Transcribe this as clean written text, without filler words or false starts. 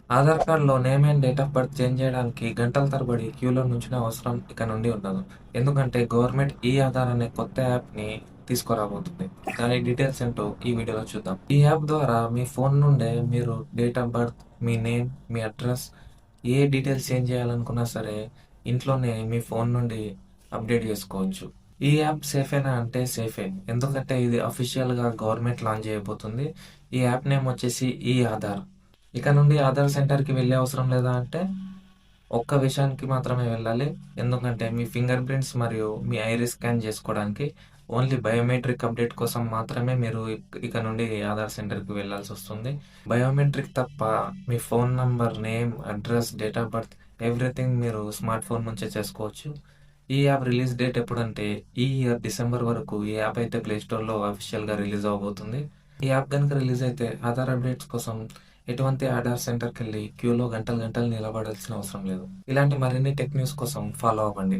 ఆధార్ కార్డ్‌లో name and date of birth change చేయడానికి గంటల తరబడి క్యూలో నుంచునే అవసరం ఇక నుండి ఉండదు. ఎందుకంటే గవర్నమెంట్ ఈ ఆధార్ అనే కొత్త యాప్‌ని తీసుకురాబోతుంది. దాని డీటెయిల్స్ ఏంటో ఈ వీడియోలో చూద్దాం. ఈ యాప్ ద్వారా మీ ఫోన్ నుండే మీరు date of birth, me name, me address A details change చేయాలనుకున్నా సరే ఇంట్లోనే మీ ఫోన్ నుండి అప్డేట్ చేసుకోవచ్చు. ఈ యాప్ సేఫేనా అంటే సేఫే. ఎందుకంటే ఇది అఫీషియల్‌గా గవర్నమెంట్ లాంచ్ చేయబోతుంది. ఈ యాప్ నేమ్ వచ్చేసి ఈ ఆధార్. ఇక నుండి ఆధార్ సెంటర్‌కి వెళ్ళే అవసరం లేదా అంటే, ఒక్క విషయానికి మాత్రమే వెళ్ళాలి. ఎందుకంటే మీ ఫింగర్ ప్రింట్స్ మరియు మీ ఐరిస్ స్కాన్ చేసుకోవడానికి ఓన్లీ బయోమెట్రిక్ అప్డేట్ కోసం మాత్రమే మీరు ఇక నుండి ఆధార్ సెంటర్‌కి వెళ్ళాల్సొస్తుంది. బయోమెట్రిక్ తప్ప మీ phone number, name, address, date of birth everything మీరు స్మార్ట్ ఫోన్ నుంచే చేసుకోవచ్చు. ఈ యాప్ రిలీజ్ డేట్ ఎప్పుడంటే ఈ ఇయర్ డిసెంబర్ వరకు ఈ యాప్ అయితే ప్లే స్టోర్‌లో అఫీషియల్‌గా రిలీజ్ అవ్వబోతుంది. ఈ యాప్ గనుక రిలీజ్ అయితే ఆధార్ అప్డేట్స్ కోసం ఎటువంటి ఆధార్ సెంటర్‌కెళ్ళి క్యూలో గంటలు గంటలు నిలబడాల్సిన అవసరం లేదు. ఇలాంటి మరిన్ని టెక్ న్యూస్ కోసం ఫాలో అవ్వండి.